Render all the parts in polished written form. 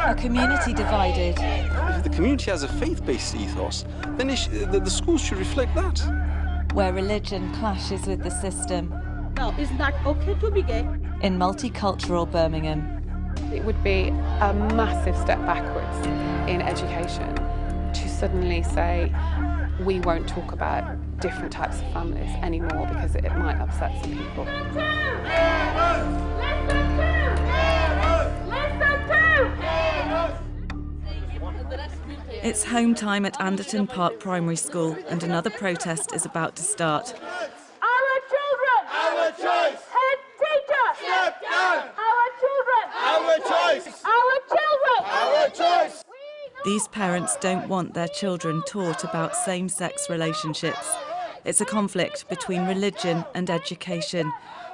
A community divided. If the community has a faith-based ethos, then the schools should reflect that. Where religion clashes with the system. Now, is that okay to be gay? In multicultural Birmingham. It would be a massive step backwards in education to suddenly say we won't talk about different types of families anymore because it might upset some people. It's home time at Anderton Park Primary School and another protest is about to start. Our children! Our choice! Head teacher! Step down! Our children! Our choice! Our children! Our choice! These parents don't want their children taught about same-sex relationships. It's a conflict between religion and education,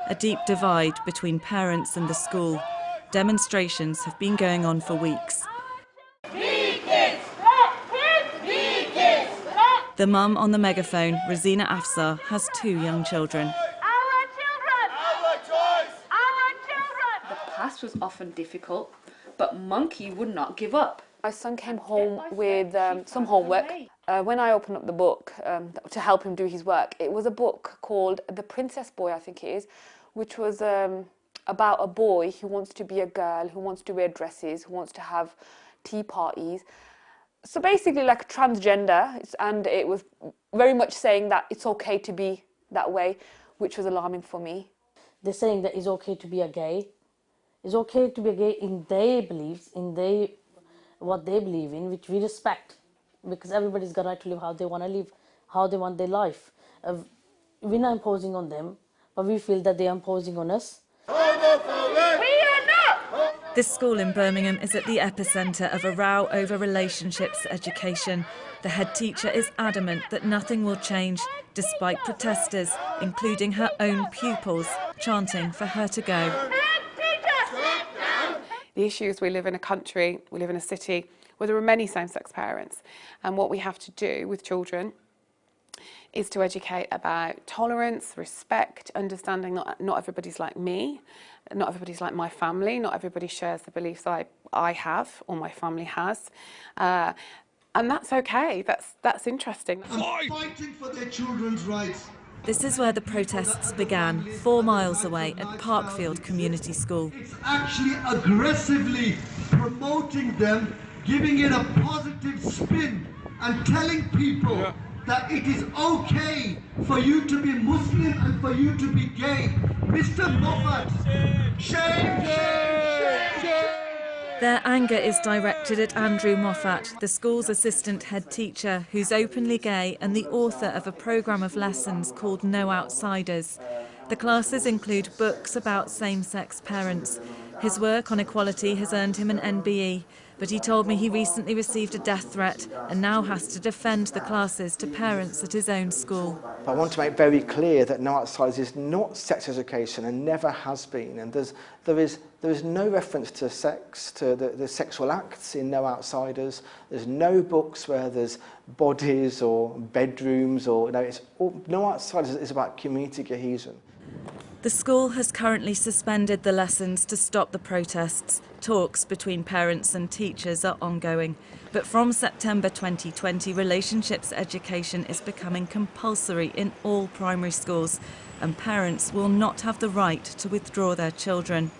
a deep divide between parents and the school. Demonstrations have been going on for weeks. The mum on the megaphone, Rosina Afsar, has 2 young children. Our children! Our choice! Our children! The past was often difficult, but Monkey would not give up. My son came home with some homework. When I opened up the book to help him do his work, it was a book called The Princess Boy, I think it is, which was about a boy who wants to be a girl, who wants to wear dresses, who wants to have tea parties. So basically like transgender, and it was very much saying that it's okay to be that way, which was alarming for me. They're saying that it's okay to be a gay. It's okay to be a gay in their beliefs, in what they believe in, which we respect, because everybody's got a right to live how they want to live, how they want their life. We're not imposing on them, but we feel that they're imposing on us. This school in Birmingham is at the epicentre of a row over relationships education. The head teacher is adamant that nothing will change, despite protesters, including her own pupils, chanting for her to go. The issue is we live in a country, we live in a city where there are many same-sex parents, and what we have to do with children is to educate about tolerance, respect, understanding not everybody's like me, not everybody's like my family, not everybody shares the beliefs I have or my family has. And that's okay, that's interesting. I'm fighting for their children's rights. This is where the protests began, 4 miles away at Parkfield Community School. It's actually aggressively promoting them, giving it a positive spin and telling people that it is okay for you to be Muslim and for you to be gay. Mr. Moffat, shame, shame, shame. Their anger is directed at Andrew Moffat, the school's assistant head teacher, who's openly gay and the author of a programme of lessons called No Outsiders. The classes include books about same-sex parents. His work on equality has earned him an NBE, but he told me he recently received a death threat and now has to defend the classes to parents at his own school. I want to make very clear that No Outsiders is not sex education and never has been. And there is no reference to sex, to the sexual acts in No Outsiders. There's no books where there's bodies or bedrooms or No Outsiders is about community cohesion. The school has currently suspended the lessons to stop the protests. Talks between parents and teachers are ongoing. But from September 2020, relationships education is becoming compulsory in all primary schools, and parents will not have the right to withdraw their children.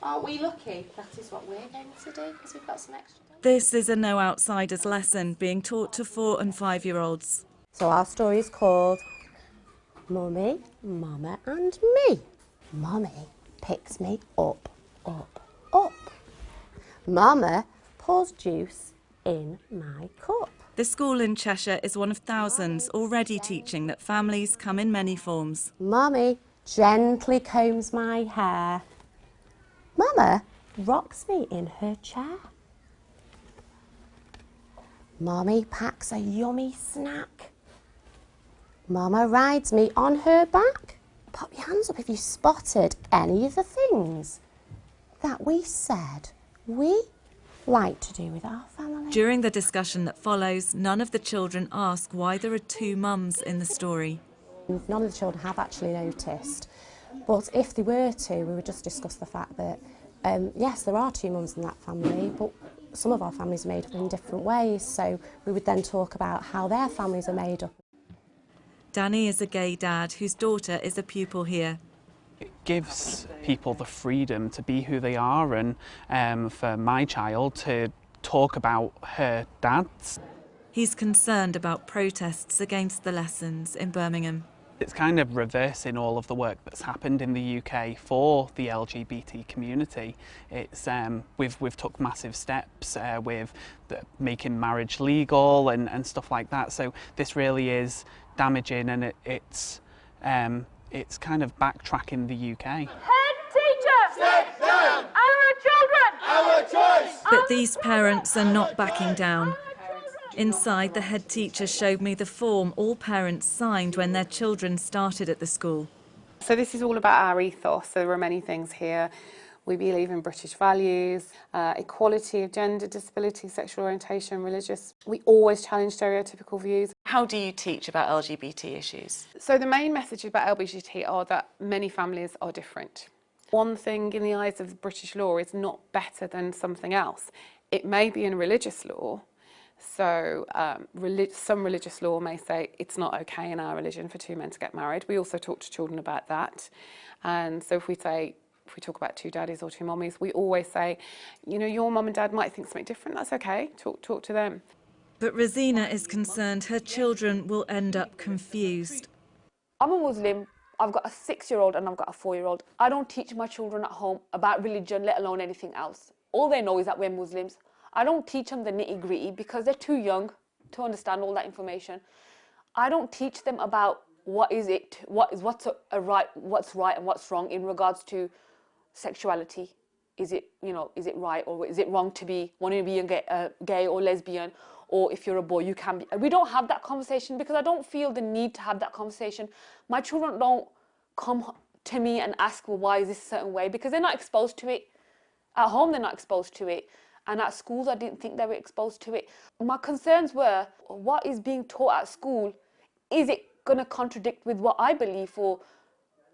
Aren't we lucky? That is what we're going to do, because we've got some extra time. This is a No Outsiders lesson being taught to 4- and 5-year-olds. So our story is called Mummy, Mama and Me. Mummy picks me up, up, up. Mama pours juice in my cup. The school in Cheshire is one of thousands already teaching that families come in many forms. Mummy gently combs my hair. Mama rocks me in her chair. Mummy packs a yummy snack. Mama rides me on her back. Pop your hands up if you spotted any of the things that we said we like to do with our family. During the discussion that follows, none of the children ask why there are 2 mums in the story. None of the children have actually noticed, but if they were to, we would just discuss the fact that yes, there are two mums in that family, but some of our families are made up in different ways, so we would then talk about how their families are made up. Danny is a gay dad whose daughter is a pupil here. It gives people the freedom to be who they are, and for my child to talk about her dad's. He's concerned about protests against the lessons in Birmingham. It's kind of reversing all of the work that's happened in the UK for the LGBT community. It's we've took massive steps with making marriage legal and stuff like that. So this really is damaging, and it's kind of backtracking the UK. Head teacher! Step down! Our children! Our choice! But these parents are not backing down. Inside, the head teacher showed me the form all parents signed when their children started at the school. So this is all about our ethos. There are many things here. We believe in British values, equality of gender, disability, sexual orientation, religious. We always challenge stereotypical views. How do you teach about LGBT issues? So the main message about LGBT are that many families are different. One thing in the eyes of British law is not better than something else. It may be in religious law. So some religious law may say it's not okay in our religion for two men to get married. We also talk to children about that. And so if we talk about two daddies or two mummies, we always say, you know, your mum and dad might think something different. That's okay. Talk to them. But Rosina is concerned her children will end up confused. I'm a Muslim. I've got a 6-year-old and I've got a 4-year-old. I don't teach my children at home about religion, let alone anything else. All they know is that we're Muslims. I don't teach them the nitty-gritty because they're too young to understand all that information. I don't teach them about what's right and what's wrong in regards to sexuality. Is it right, or is it wrong to wanting to be a gay or lesbian, or if you're a boy you can be. We don't have that conversation because I don't feel the need to have that conversation. My children don't come to me and ask, well, why is this a certain way? Because they're not exposed to it. At home they're not exposed to it. And at schools, I didn't think they were exposed to it. My concerns were, what is being taught at school? Is it going to contradict with what I believe, or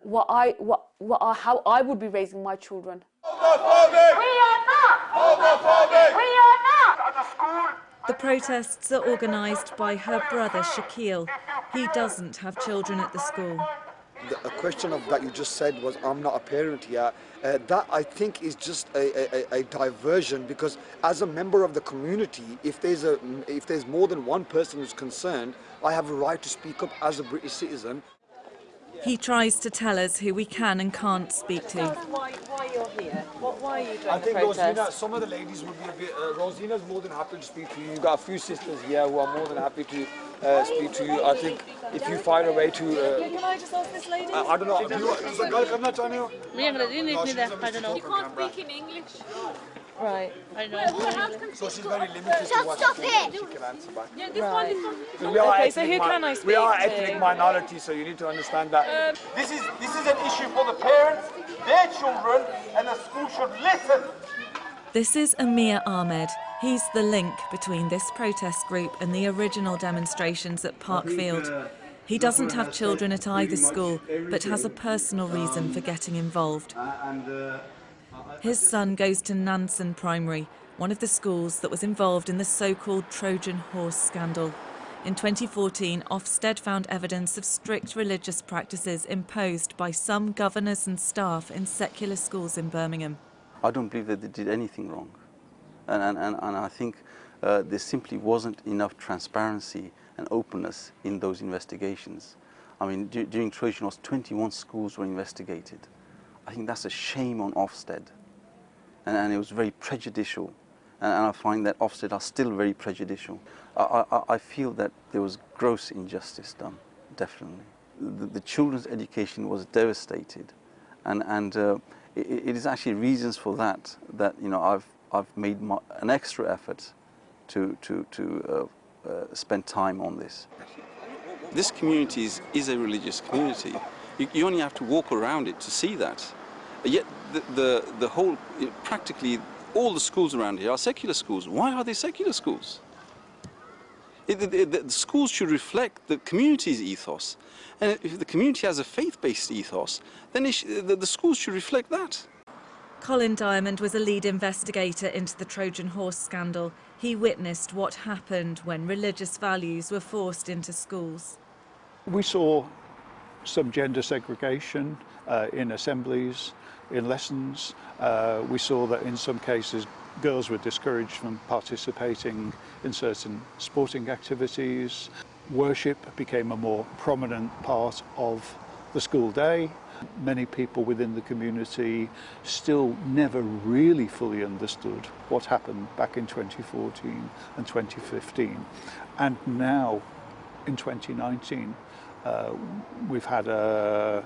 how I would be raising my children? Homophobic! We are not! Homophobic! We are not! At the school! The protests are organised by her brother Shaquille. He doesn't have children at the school. A question of that you just said was, I'm not a parent yet. That I think is just a diversion, because as a member of the community, if there's more than one person who's concerned, I have a right to speak up as a British citizen. He tries to tell us who we can and can't speak to. Why you're here? Why are you doing I think the protest? Rosina, some of the ladies would be a bit. Rosina's more than happy to speak to you. You've got a few sisters here who are more than happy to speak to you. I think if you find a way to. Can I just ask this lady? I don't know. Does a girl come not on you? I don't know. You can't speak in English. Right. I know. So she's very limited to what she can answer back. Yeah, this one is from... Okay, so who can I speak to? We are ethnic minority, so you need to understand that. This is an issue for the parents, their children, and the school should listen. This is Amir Ahmed. He's the link between this protest group and the original demonstrations at Parkfield. He doesn't have children at either school, but has a personal reason for getting involved. His son goes to Nansen Primary, one of the schools that was involved in the so-called Trojan horse scandal. In 2014, Ofsted found evidence of strict religious practices imposed by some governors and staff in secular schools in Birmingham. I don't believe that they did anything wrong. And I think there simply wasn't enough transparency and openness in those investigations. I mean, during Trojan horse, 21 schools were investigated. I think that's a shame on Ofsted. And it was very prejudicial. And I find that Ofsted are still very prejudicial. I feel that there was gross injustice done, definitely. The children's education was devastated. And it is actually reasons for that you know, I've made an extra effort to spend time on this. This community is a religious community. You only have to walk around it to see that. Yet the whole, practically all the schools around here are secular schools. Why are they secular schools? The schools should reflect the community's ethos. And if the community has a faith-based ethos, then the schools should reflect that. Colin Diamond was a lead investigator into the Trojan horse scandal. He witnessed what happened when religious values were forced into schools. We saw some gender segregation in assemblies, in lessons. We saw that in some cases girls were discouraged from participating in certain sporting activities. Worship became a more prominent part of the school day. Many people within the community still never really fully understood what happened back in 2014 and 2015. And now, in 2019, we've had a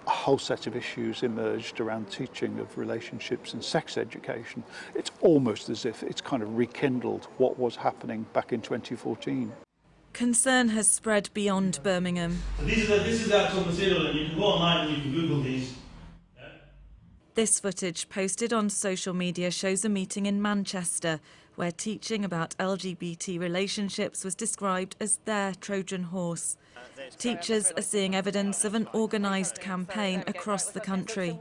whole set of issues emerged around teaching of relationships and sex education. It's almost as if it's kind of rekindled what was happening back in 2014. Concern has spread beyond Birmingham. So this is the actual material, and you can go online and you can Google these. This footage posted on social media shows a meeting in Manchester where teaching about LGBT relationships was described as their Trojan horse. Teachers are seeing evidence of an organised campaign across the country.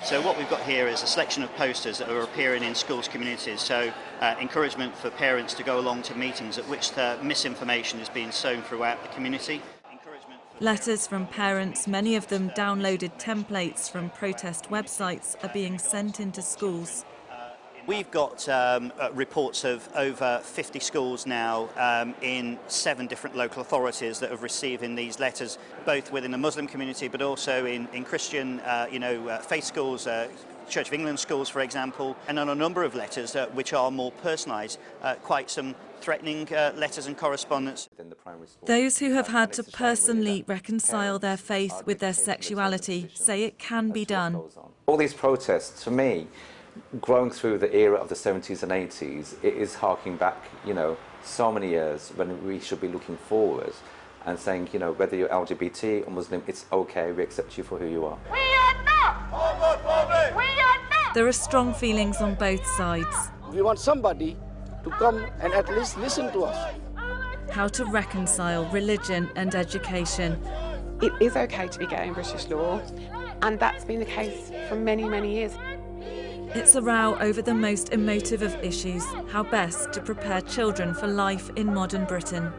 So what we've got here is a selection of posters that are appearing in schools' communities, so encouragement for parents to go along to meetings at which the misinformation is being sown throughout the community. Letters from parents, many of them downloaded templates from protest websites, are being sent into schools. We've got reports of over 50 schools now in 7 different local authorities that have receiving these letters, both within the Muslim community but also in Christian faith schools, Church of England schools, for example, and on a number of letters which are more personalised, quite some threatening letters and correspondence. Those who have had to personally reconcile their faith with their sexuality say it can be done. All these protests, for me, growing through the era of the 70s and 80s, it is harking back, so many years when we should be looking forward and saying, whether you're LGBT or Muslim, it's okay, we accept you for who you are. We are not homophobic! We are not! There are strong feelings on both sides. We want somebody to come and at least listen to us. How to reconcile religion and education. It is okay to be gay in British law, and that's been the case for many, many years. It's a row over the most emotive of issues, how best to prepare children for life in modern Britain.